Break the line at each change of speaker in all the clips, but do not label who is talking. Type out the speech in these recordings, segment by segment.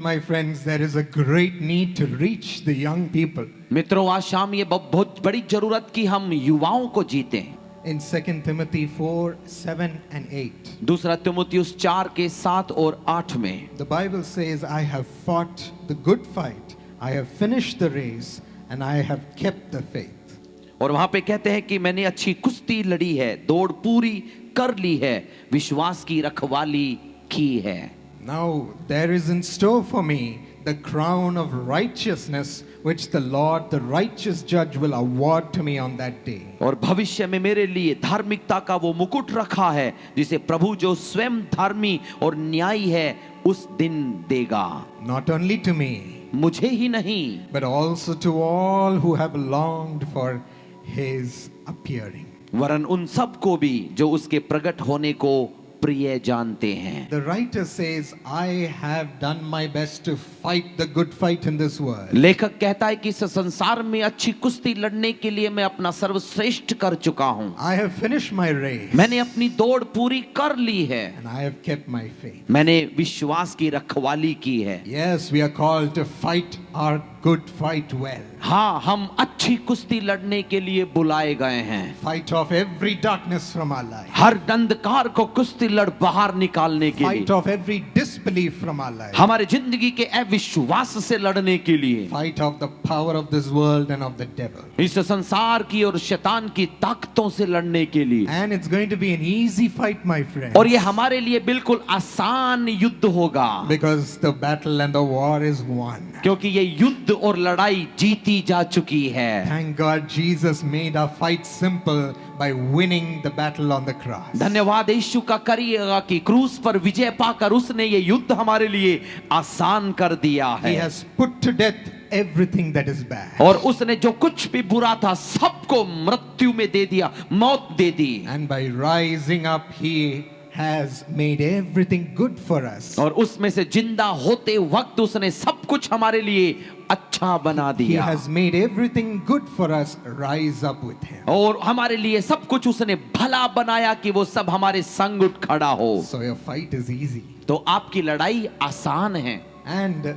my friends, there is a great need to reach the young people.
मित्रों, आज शाम ये बहुत बड़ी जरूरत कि हम युवाओं को जीतें।
In 2 Timothy 4, 7 and 8,
दूसरा तिमुथियुस 4 के 7 और 8 में
the Bible says, I have fought the good fight, I have finished the race, and I have kept the faith.
और वहां पे कहते हैं कि मैंने अच्छी कुश्ती लड़ी है, दौड़ पूरी कर ली है, विश्वास की रखवाली की है।
Now there is in store for me the crown of righteousness, which the Lord, the righteous judge, will award to me on that day.
और भविष्य में मेरे लिए धार्मिकता का वो मुकुट रखा है, जिसे प्रभु जो स्वयं धार्मी और न्यायी है उस दिन देगा।
Not only to me,
मुझे ही नहीं,
but also to all who have longed for his appearing.
वरन उन सब को भी जो उसके प्रकट होने को प्रिय जानते हैं।
The writer says, I have done my best to fight the good fight in this world.
लेखक कहता है कि इस संसार में अच्छी कुश्ती लड़ने के लिए मैं अपना सर्वश्रेष्ठ कर चुका हूं।
I have finished my race.
मैंने अपनी दौड़ पूरी कर ली है।
And I have kept my faith.
मैंने विश्वास की रखवाली की है।
Yes, we are called to fight our good fight well.
हाँ, हम अच्छी कुश्ती लड़ने के लिए बुलाए गए हैं।
Fight off every darkness from our life.
हर अंधकार को कुश्ती लड़ बाहर निकालने के लिए।
Fight off every disbelief from our life.
हमारे जिंदगी के अविश्वास से लड़ने के लिए।
Fight off the power of this world and of the devil.
इस संसार की और शैतान की ताकतों से लड़ने के लिए।
And it's going to be an easy fight, my friend.
और ये हमारे लिए बिल्कुल आसान युद्ध होगा।
Because the battle and the war is won.
क्योंकि ये युद्ध और लड़ाई जीती जा चुकी है।
Thank God Jesus made our fight simple by winning the battle on the cross.
धन्यवाद यीशु का करिएगा कि क्रूस पर विजय पाकर उसने ये युद्ध हमारे लिए आसान कर दिया है।
He has put to death everything that is bad.
और उसने जो कुछ भी बुरा था सबको मृत्यु में दे दिया, मौत दे दी।
And by rising up, he has made everything good for us.
और उसमें से जिंदा होते वक्त उसने सब कुछ हमारे लिए अच्छा बना
He
दिया।
has made everything good for us rise up with him.
और हमारे लिए सब कुछ उसने भला बनाया कि वो सब हमारे संग उठ खड़ा हो।
So your fight is easy.
तो आपकी लड़ाई आसान है।
And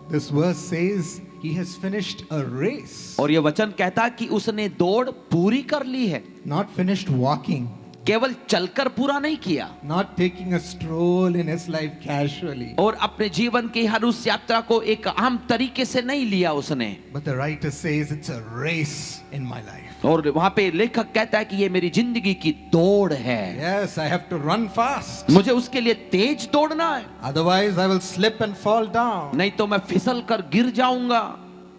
this verse says he has finished a race.
और ये वचन कहता कि उसने दौड़ पूरी कर ली है।
Not finished walking.
केवल चलकर पूरा नहीं किया।
Not taking a stroll in his life casually.
और अपने जीवन की हर उस यात्रा को एक आम तरीके से नहीं लिया उसने।
But the writer says it's a race in my life.
और वहां पे लेखक कहता है कि ये मेरी जिंदगी की दौड़ है।
Yes, I have to run fast.
मुझे उसके लिए तेज दौड़ना है।
Otherwise I will slip and fall down.
नहीं तो मैं फिसल कर गिर जाऊंगा।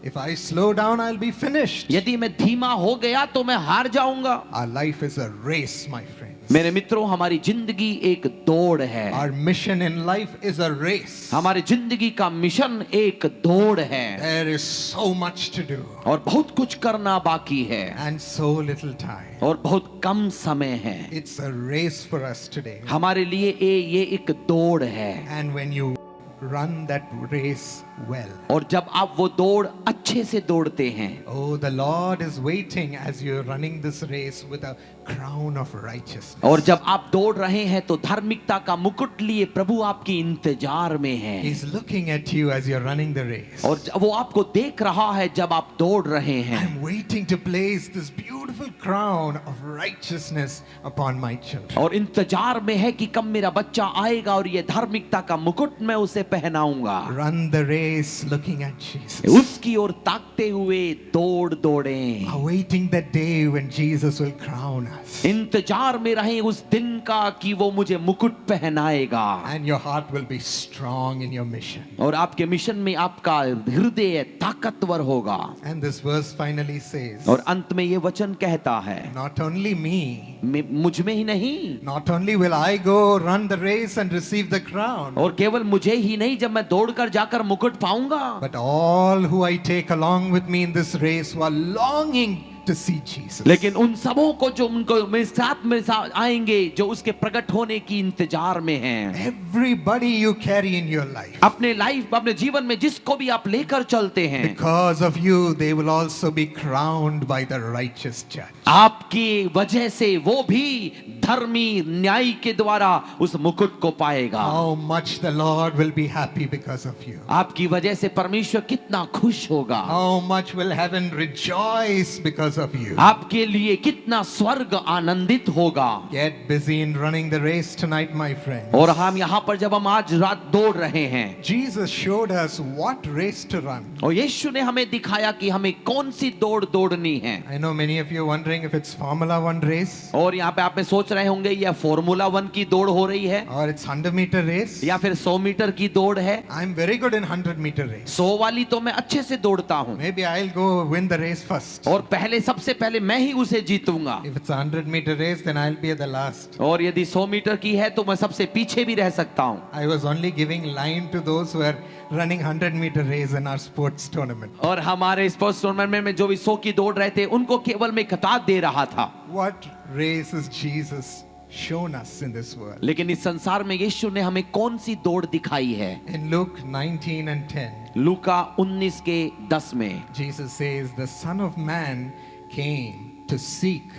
If I slow down, I'll be finished.
यदि मैं धीमा हो गया तो मैं हार जाऊंगा।
Our life is a race, my friends.
मेरे मित्रों, हमारी जिंदगी एक दौड़ है।
Our mission in life is a race.
हमारी जिंदगी का मिशन एक दौड़ है।
There is so much to do.
और बहुत कुछ करना बाकी है।
And so little time.
और बहुत कम समय है।
It's a race for us today.
हमारे लिए ये एक दौड़ है।
And when you run that race well.
और जब आप वो दौड़ अच्छे से दौड़ते हैं,
Oh, the Lord is waiting as you're running this race with a crown of righteousness.
और जब आप दौड़ रहे हैं तो धार्मिकता का मुकुट लिए प्रभु आपकी इंतजार में है।
He's looking at you as you're running the race.
और वो आपको देख रहा है जब आप दौड़ रहे हैं।
I'm waiting to place this beautiful crown of righteousness upon my children.
और इंतजार में है कि कब मेरा बच्चा आएगा और ये धार्मिकता का मुकुट मैं उसे पहनाऊंगा।
Run the race looking at Jesus.
उसकी ओर ताकते हुए दौड़ें।
Awaiting that day when Jesus will crown us.
इंतजार में रहें उस दिन का कि वो मुझे मुकुट पहनाएगा।
And your heart will be strong in your mission.
और आपके मिशन में आपका हृदय ताकतवर होगा।
And this verse finally says,
और अंत में ये वचन कहता है,
not only me,
मुझ में ही नहीं,
not only will I go run the race and receive the crown,
और केवल मुझे ही नहीं जब मैं दौड़कर जाकर मुकुट पाऊंगा,
but all who I take along with me in this race who are longing to see Jesus.
लेकिन उन सबों को जो उनको में साथ आएंगे जो उसके प्रकट होने की इंतजार में हैं।
Everybody you carry in your life.
अपने लाइफ अपने जीवन में जिसको भी आप लेकर चलते हैं,
Because of you, they will also be crowned by the righteous judge.
आपकी वजह से वो भी धर्मी न्यायी के द्वारा उस मुकुट को पाएगा।
How much the Lord will be happy because of you.
आपकी वजह से परमेश्वर कितना खुश होगा।
How much will heaven rejoice because of you.
आपके लिए कितना स्वर्ग आनंदित होगा।
Get busy in running the race tonight, my friends.
और हम यहाँ पर जब हम आज रात दौड़ रहे हैं,
Jesus showed us what race to run.
और यीशु ने हमें दिखाया कि हमें कौन सी दौड़ दौड़नी है।
I know many of you are wondering if it's Formula One race
और यहाँ पे आप में सोच रहे होंगे यह फॉर्मूला 1 की दौड़ हो रही है
or it's 100-meter race.
या फिर 100 मीटर की दौड़ है।
I'm very good in 100-meter race.
100 वाली तो मैं अच्छे से दौड़ता हूँ,
Maybe I'll go win the race first.
और सबसे पहले मैं ही उसे जीतूंगा।
If it's a 100-meter race, then I'll be at the last.
और यदि 100 मीटर की है तो मैं सबसे पीछे भी रह सकता हूँ।
I was only giving line to those who are running 100-meter race in our sports tournament.
और हमारे स्पोर्ट्स टूर्नामेंट में जो भी 100 की दौड़ रहे थे उनको केवल मैं खिताब दे रहा था।
What race has Jesus shown us in this world?
लेकिन इस संसार में यीशु ने हमें कौन सी दौड़ दिखाई है?
In Luke 19:10,
लूका 19 के 10 में
Jesus says, "The Son of Man came to seek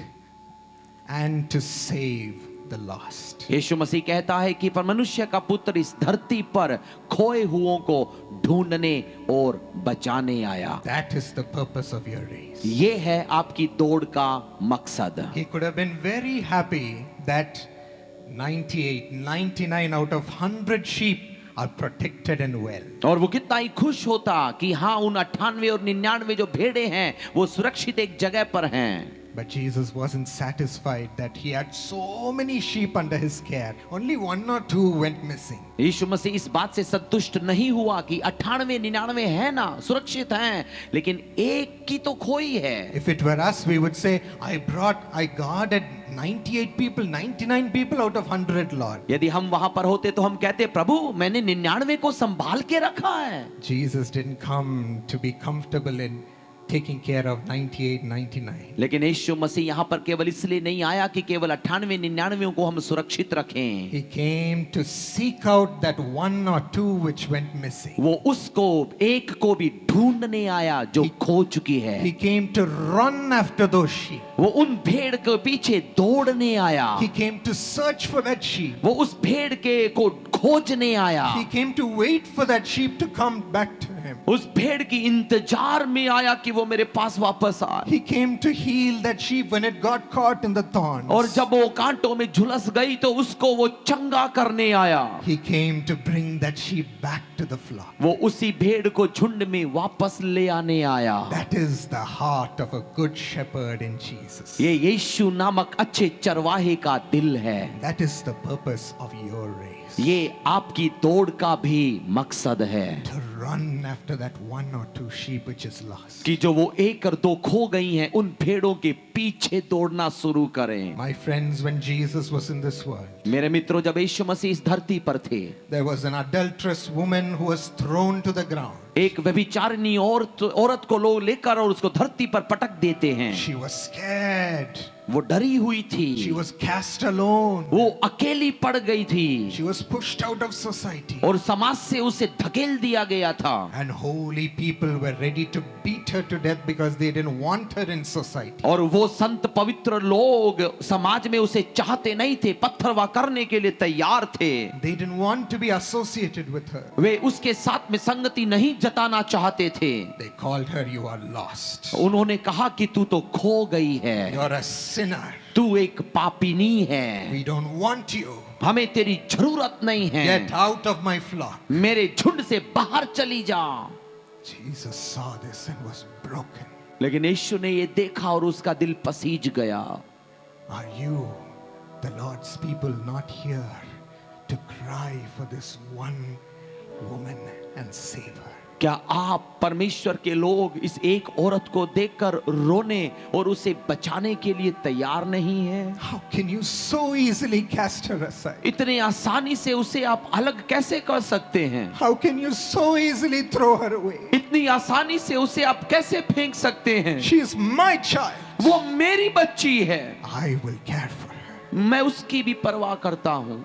and to save the lost."
यीशु मसीह कहता है कि पर मनुष्य का पुत्र इस धरती पर खोए हुओं को ढूंढने और बचाने आया।
That is the purpose of your race.
ये है आपकी दौड़ का मकसद।
He could have been very happy that 99 out of 100 sheep are protected and well.
और वो कितना ही खुश होता कि हाँ उन 98 और 99 जो भेड़े हैं वो सुरक्षित एक जगह पर हैं।
But Jesus wasn't satisfied that he had so many sheep under his care. Only 1 or 2 went missing.
यीशु मसीह इस बात से संतुष्ट नहीं हुआ कि 98 99 है ना, सुरक्षित हैं, लेकिन एक की तो खोई है।
If it were us, we would say, I guarded 98 people, 99 people out of 100, Lord.
यदि हम वहां पर होते तो हम कहते प्रभु मैंने 99 को संभाल के रखा है।
Jesus didn't come to be comfortable in taking care of 98, 99.
लेकिन यीशु मसीह यहाँ पर केवल इसलिए नहीं आया कि केवल 98 99 को हम सुरक्षित रखें।
He came to seek out that 1 or 2 which went missing.
वो उसको एक को भी ढूंढने आया जो खो चुकी है।
He came to run after those sheep.
वो उन भेड़ के पीछे दौड़ने आया।
He came to search for that sheep.
वो उस भेड़ के को खोजने आया।
He came to wait for that sheep to come back to him.
उस भेड़ की इंतजार में आया कि वो मेरे पास वापस आए।
He came to heal that sheep when it got caught in the thorns.
और जब वो कांटों में झुलस गई तो उसको वो चंगा करने आया।
He came to bring that sheep back to the flock.
वो उसी भेड़ को झुंड में वापस ले आने आया।
That is the heart of a good shepherd in Jesus.
ये यीशु नामक अच्छे चरवाहे का दिल है।
That is the purpose of your race.
ये आपकी दौड़ का भी मकसद है
To run after that 1 or 2 sheep which is lost.
कि जो वो 1 और 2 खो गई हैं उन भेड़ों के पीछे दौड़ना शुरू करें।
My friends, when Jesus was in this world,
मेरे मित्रों, जब यीशु मसीह इस धरती पर थे,
there was an adulterous woman who was thrown to the ground.
एक व्यभिचारिणी औरत को लोग लेकर और उसको धरती पर पटक देते हैं।
She was scared.
वो डरी हुई थी।
She was cast alone.
वो अकेली पड़ गई थी
She was pushed out of society.
और समाज से उसे धकेल दिया गया था।
And holy people were ready to beat her to death because they didn't want her in society.
और वो संत पवित्र लोग समाज में उसे चाहते नहीं थे, पत्थरवा करने के लिए तैयार थे।
They didn't want to be associated with her.
वे उसके साथ में संगति नहीं जताना चाहते थे।
They called her, "You are lost.
उन्होंने कहा कि तू तो खो गई है,
You're a sinner.
तू एक पापिनी है,
We don't want you.
हमें तेरी जरूरत नहीं है,
Get out of my flock."
मेरे झुंड से बाहर चली जा।
Jesus saw this and was broken.
लेकिन यीशु ने ये देखा और उसका दिल पसीज गया।
Are you, the Lord's people, not here to cry for this one woman and save her?
क्या आप परमेश्वर के लोग इस एक औरत को देखकर रोने और उसे बचाने के लिए तैयार नहीं हैं?
How can you so easily cast her aside?
इतने आसानी से उसे आप अलग कैसे कर सकते हैं?
How can you so easily throw her away?
इतनी आसानी से उसे आप कैसे फेंक सकते हैं?
She is my child.
वो मेरी बच्ची है,
I will care for her.
मैं उसकी भी परवाह करता हूं।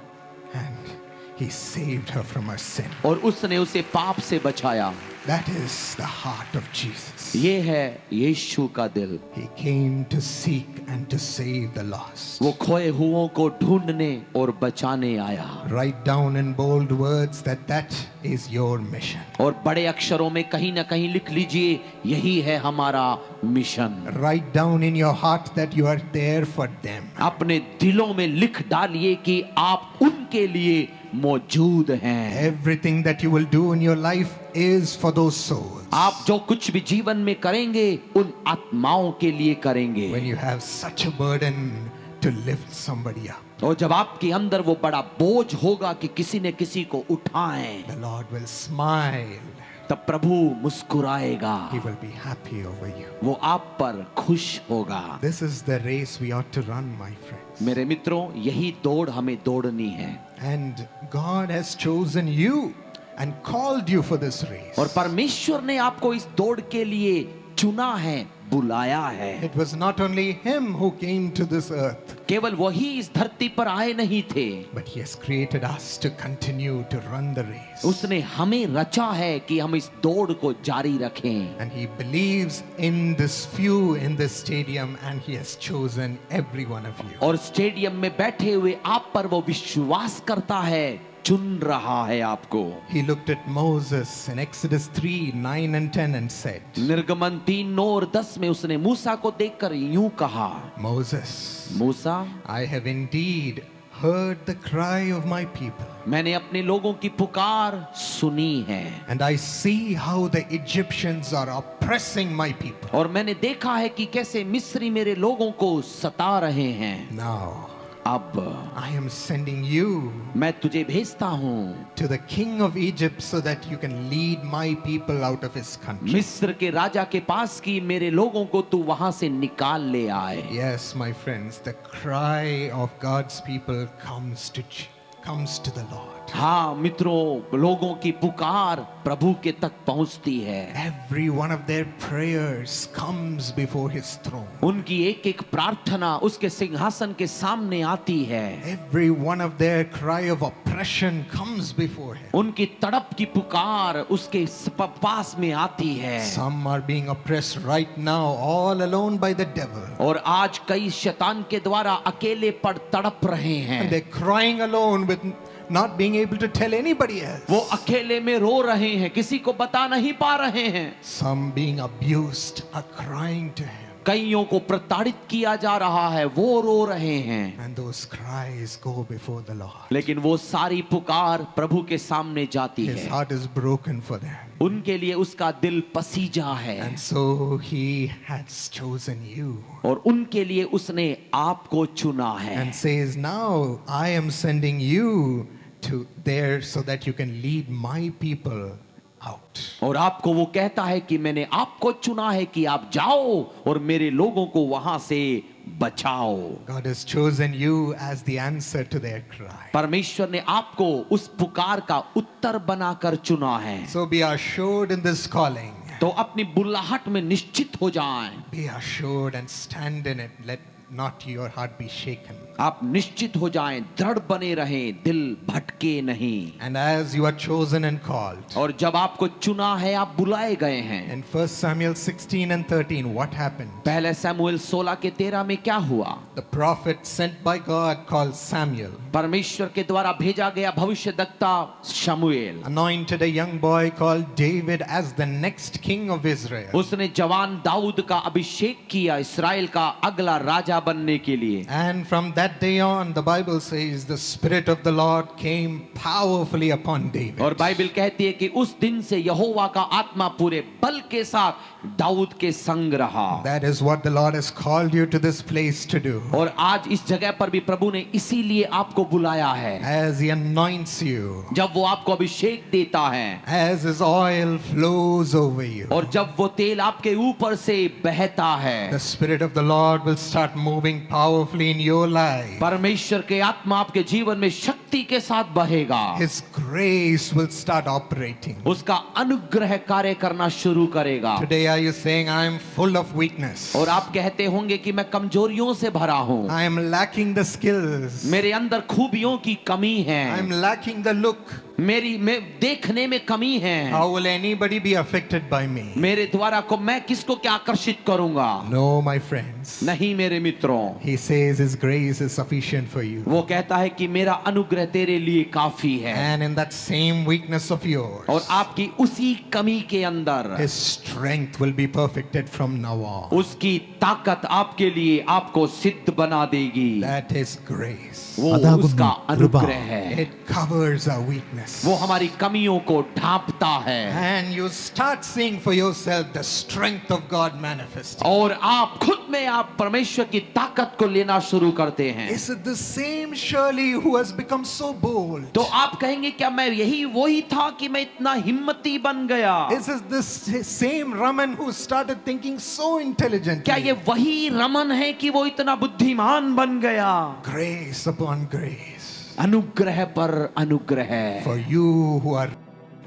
And he saved her from her sin.
और उसने उसे पाप से बचाया।
That is the heart of Jesus.
ये है यीशु का दिल।
He came to seek and to save the lost.
वो खोए हुओं को ढूंढने और बचाने आया।
Write down in bold words that is your mission.
और बड़े अक्षरों में कहीं ना कहीं लिख लीजिए, यही है हमारा mission.
Write down in your heart that you are there for them.
अपने दिलों में लिख डालिए कि आप उनके लिए मौजूद हैं।
Everything that you will do in your life is for those souls.
आप जो कुछ भी जीवन में करेंगे उन आत्माओं के लिए करेंगे।
When you have such a burden to lift somebody up,
और जब आपके अंदर वो बड़ा बोझ होगा कि किसी ने किसी को उठाएं,
the Lord will smile.
तब प्रभु मुस्कुराएगा,
He will be happy over you.
वो आप पर खुश होगा।
This is the race we ought to run, my friends.
मेरे मित्रों, यही दौड़ हमें दौड़नी है।
And God has chosen you and called you for this race.
और परमेश्वर ने आपको इस दौड़ के लिए चुना है, बुलाया है।
It was not only Him who came to this earth,
केवल वही इस धरती पर आए नहीं थे,
but He has created us to continue to run the race.
उसने हमें रचा है कि हम इस दौड़ को जारी रखें।
And He believes in this few in this stadium, and He has chosen every one of you.
और स्टेडियम में बैठे हुए आप पर वो विश्वास करता है, चुन रहा है आपको।
He looked at Moses in Exodus 3, 9 and 10 and said,
निर्गमन 3, 9 और 10 में उसने मूसा को देखकर यूं कहा,
Moses,
Musa,
I have indeed heard the cry of my people,
मैंने अपने लोगों की पुकार सुनी है,
and I see how the Egyptians are oppressing my people.
और मैंने देखा है कि कैसे मिस्री मेरे लोगों को सता रहे हैं।
Now
अब
I am sending you
मैं तुझे भेजता हूँ
to the king of Egypt so that you can lead my people out of his country.
मिस्र के राजा के पास की मेरे लोगों को तू वहां से निकाल ले आए।
Yes, my friends, the cry of God's people comes to the Lord.
हाँ मित्रों, लोगों की पुकार प्रभु के तक पहुंचती है।
Every one of their prayers comes before his throne.
उनकी एक एक प्रार्थना उसके सिंहासन के सामने आती है।
Every one of their cry of oppression comes before him.
उनकी तड़प की पुकार उसके पास में आती है।
Some are being oppressed right now all alone by the devil.
और आज कई शैतान के द्वारा अकेले पड़ तड़प रहे
And
हैं।
they're crying alone with not being able to tell anybody else.
वो अकेले में रो रहे हैं, किसी को बता नहीं पा रहे हैं।
Some being abused are crying to him.
कईयों को प्रताड़ित किया जा रहा है, वो रो रहे हैं।
And those cries go before the Lord.
लेकिन वो सारी पुकार प्रभु के सामने जाती
His
है।
heart is broken for them.
उनके लिए उसका दिल पसीजा है।
And so he has chosen you.
और उनके लिए उसने आपको चुना है।
And says, now I am sending you to there so that you can lead my people out.
और आपको वो कहता है कि मैंने आपको चुना है कि आप जाओ और मेरे लोगों को वहां से बचाओ।
God has chosen you as the answer to their cry.
परमेश्वर ने आपको उस पुकार का उत्तर बनाकर चुना है।
So be assured in this calling.
तो अपनी बुलाहट में निश्चित हो जाएं।
Be assured and stand in it. Let not your heart be shaken.
आप निश्चित हो जाएं, दृढ़ बने रहें, दिल भटके नहीं।
And as you are chosen and called,
और जब आपको चुना है, आप बुलाए गए हैं।
in 1 Samuel 16 and 13, what happened?
पहले शमूएल 16 के 13 में क्या हुआ?
The prophet sent by God called Samuel
परमेश्वर के द्वारा भेजा गया भविष्यद्वक्ता शमूएल,
anointed a young boy called David as the next king of Israel.
उसने जवान दाऊद का अभिषेक किया इस्राएल का अगला राजा बनने के लिए।
And from that day on, the Bible says the Spirit of the Lord came powerfully upon David.
और बाइबल कहती है कि उस दिन से यहोवा का आत्मा पूरे बल के साथ दाऊद के संग रहा।
That is what the Lord has called you to this place to do.
और आज इस जगह पर भी प्रभु ने इसीलिए आपको बुलाया है।
As He anoints you,
जब वो आपको अभिषेक देता है,
as His oil flows over you,
और जब वो तेल आपके ऊपर से बहता है,
the Spirit of the Lord will start moving powerfully in your life.
परमेश्वर के आत्मा आपके जीवन में शक्ति के साथ बहेगा।
His grace will start operating.
उसका अनुग्रह कार्य करना शुरू करेगा।
Today are you saying, I am full of weakness.
और आप कहते होंगे कि मैं कमजोरियों से भरा हूँ,
I am lacking the skills.
मेरे अंदर खूबियों की कमी है,
I am lacking the look.
मैं देखने में कमी है।
How will anybody be affected by me?
मेरे द्वारा को मैं किसको क्या आकर्षित करूंगा?
No, my friends.
नहीं मेरे मित्रों,
He says His grace is sufficient for you.
वो कहता है कि मेरा अनुग्रह तेरे लिए काफी है।
And in that same weakness of yours,
और आपकी उसी कमी के अंदर
His strength will be perfected from now on.
उसकी ताकत आपके लिए आपको सिद्ध बना देगी।
That is grace.
वो
अदागुण
उसका
कृपा।
अनुग्रह है,
It covers our weakness.
वो हमारी कमियों को ढांपता है।
And you start seeing for yourself the strength of God manifesting.
और आप खुद में आप परमेश्वर की ताकत को लेना शुरू करते हैं।
Is it the same Shirley who has become so bold?
तो आप कहेंगे क्या मैं यही वही था कि मैं इतना हिम्मती बन गया?
Is it the same Raman who started thinking so intelligently?
क्या ये वही रमन है कि वो इतना बुद्धिमान बन गया?
Grace upon grace.
अनुग्रह पर अनुग्रह।
For you who are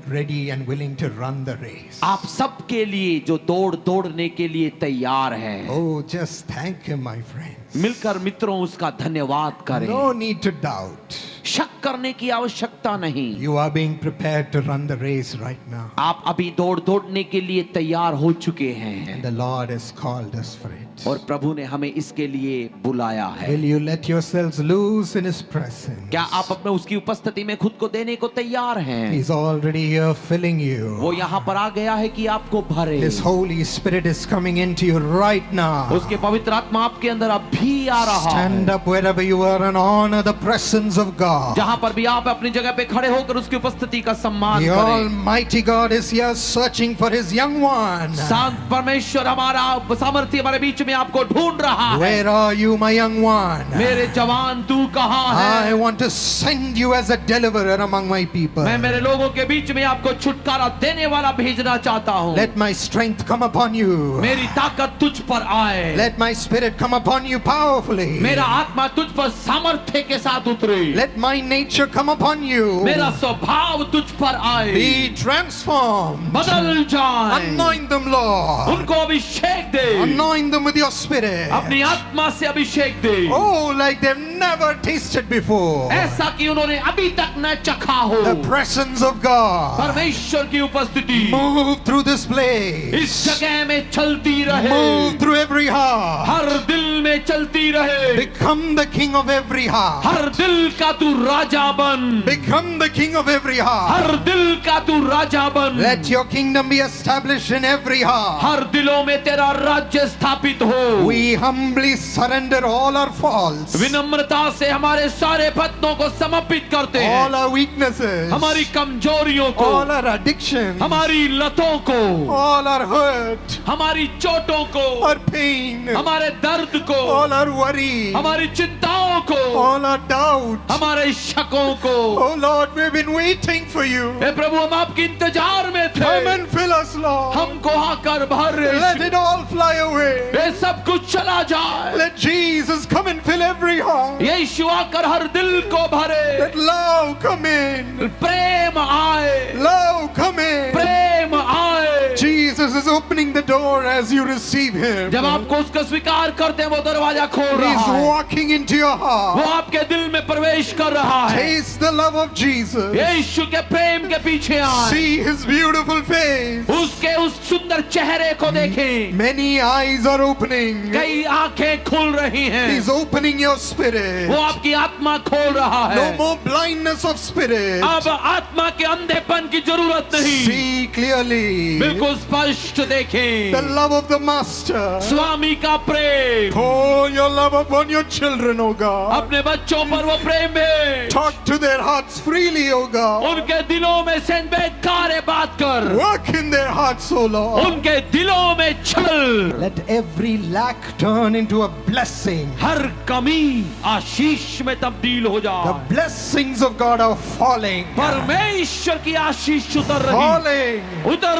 ready and willing to run the race.
आप सबके लिए जो दौड़ने के लिए तैयार हैं,
Oh, just thank Him, my friends.
मिलकर मित्रों उसका धन्यवाद करें।
No need to doubt.
शक करने की आवश्यकता नहीं।
You are being prepared to run the race right now.
आप अभी दौड़ने के लिए तैयार हो चुके हैं,
The Lord has called us for it.
और प्रभु ने हमें इसके लिए बुलाया है।
Will you let yourselves loose in His presence?
क्या आप अपने उसकी उपस्थिति में खुद को देने को तैयार हैं?
He's already here filling you.
वो यहाँ पर आ गया है कि आपको भरे।
His Holy Spirit is coming into you right now.
उसके पवित्र आत्मा आपके अंदर अभी आ रहा
Stand
है।
up wherever you are and honor the presence of God.
जहाँ पर भी आप अपनी जगह पे खड़े होकर उसकी उपस्थिति का सम्मान
The
करें।
Almighty God is here searching for His young one.
शांत परमेश्वर हमारा सामर्थ्य हमारे बीच में आपको ढूंढ रहा है।
Where are you, my young one?
मेरे जवान तू कहाँ
I
है?
want to send you as a deliverer among my people.
मैं मेरे लोगों के बीच में आपको छुटकारा देने वाला भेजना चाहता हूँ।
Let my strength come upon you.
मेरी ताकत तुझ पर आए।
Let my spirit come upon you powerfully.
मेरा आत्मा तुझ पर सामर्थ्य के साथ उतरे।
Let my nature come upon you.
मेरा स्वभाव तुझ पर आए।
Be transformed.
बदल जाए।
Anoint them, Lord.
उनको अभिषेक दे।
Anoint them with your spirit.
अपनी आत्मा से अभिषेक दे।
Oh, like they've never tasted before.
ऐसा कि उन्होंने अभी तक न चखा हो।
The presence of God.
परमेश्वर की उपस्थिति
Move through this place.
इस जगह में चलती रहे।
Move through every heart.
हर दिल में चलती रहे।
Become the king of every heart.
हर दिल का तू राजा बन।
Become the king of every heart.
हर दिल का तू राजा बन।
Let your kingdom be established in every heart.
हर दिलों में तेरा राज्य स्थापित हो।
We humbly surrender all our faults,
विनम्रता से हमारे सारे पत्नों को समर्पित करते हैं।
all our weaknesses,
हमारी कमजोरियों को,
all our addictions,
हमारी लतों को,
all our hurt,
हमारी चोटों को,
our pain,
हमारे दर्द को,
all our worry,
हमारी चिंताओं को,
all our doubt.
हमारे शकों को।
Oh Lord, we've been waiting for you.
हे प्रभु हम आपके इंतजार में थे।
Come and fill us, Lord.
हमको आकर भर।
Let it all fly away.
ये सब कुछ चला जाए।
Let Jesus come and fill every heart.
यीशु आकर हर दिल को भरे।
Let love come in.
प्रेम आए।
Love come in.
प्रेम आए।
Jesus is opening the door as you receive Him.
जब आपको उसका स्वीकार करते हैं वो दरवाजा खोल रहा
He's
है।
walking into your
वो
heart.
आपके दिल में प्रवेश कर रहा है।
Taste the love of Jesus.
यीशु के प्रेम के पीछे आए।
See His beautiful face.
उसके उस सुंदर चेहरे को देखें।
Many eyes are opening.
कई आंखें खुल रही हैं।
He's opening your spirit.
वो आपकी आत्मा खोल रहा है।
No more blindness of spirit.
अब आत्मा के अंधेपन की जरूरत नहीं।
See clearly
बिल्कुल स्पष्ट देखें।
the love of the Master.
स्वामी का प्रेम।
Pour your love upon your children, O God.
अपने बच्चों पर वो प्रेम है।
Talk to their hearts freely, O God.
उनके दिलों में से बेकार बात कर।
Work in their hearts, O Lord.
उनके दिलों में चल।
Let every lack turn into a blessing.
हर कमी आशीष में तब्दील हो
The
जाए।
blessings of God are falling.
परमेश्वर की आशीष उतर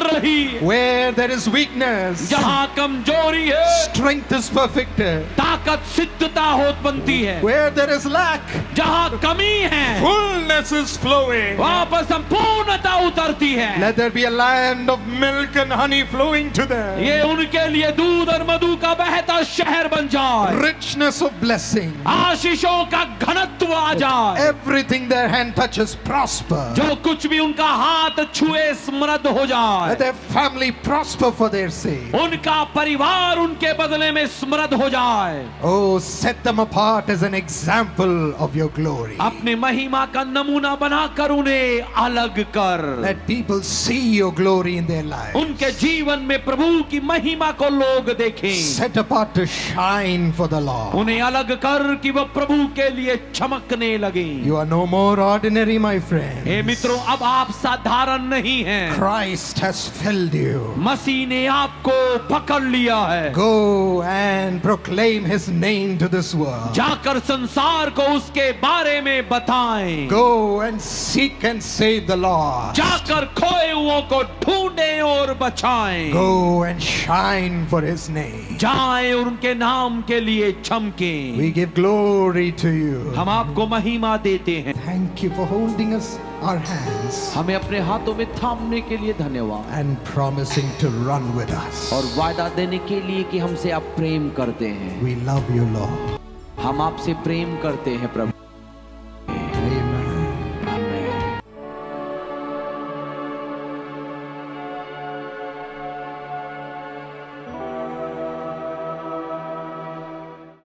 रही।
Where there is weakness,
जहाँ कमजोरी है,
strength is perfected.
ताकत सिद्धता होत बनती है।
Where there is lack,
जहाँ कमी है,
fullness is flowing.
वहाँ पर संपूर्णता उतरती है।
Let there be a land of milk and honey flowing to them.
ये उनके लिए दूध और मधु का बहता शहर बन जाए।
Richness of blessing.
आशीषों का घनत्व आ जाए।
Everything their hand touches prosper.
जो कुछ भी उनका हाथ छुए समृद्ध हो जाए।
Let their family prosper for their sake.
उनका परिवार उनके बदले में समृद्ध हो जाए।
Oh, set them apart as an example of your glory.
अपने महिमा का नमूना बनाकर उन्हें अलग कर।
Let people see your glory in their lives.
उनके जीवन में प्रभु की महिमा को लोग देखें।
Set apart to shine for the Lord.
उन्हें अलग कर कि वह प्रभु के लिए चमकने लगे।
You are no more ordinary, my friend.
हे मित्रों, अब आप साधारण नहीं हैं।
Christ has filled you.
मसीह ने आपको पकड़ लिया है।
Go and proclaim his name to this world.
जाकर संसार को उसके बारे में बताएं।
Go and seek and save the Lord.
जाकर खोए हुओं को ढूंढें और बचाएं।
Go and shine for his name.
जाएं और उनके नाम के लिए चमकें।
We give glory to you.
हम आपको महिमा देते हैं।
Thank you for holding us, our hands,
हमें अपने हाथों में थामने के लिए धन्यवाद
and promising to run with us.
और वादा देने के लिए कि हमसे आप प्रेम करते हैं।
We love you, Lord.
हम आपसे प्रेम करते हैं प्रभु।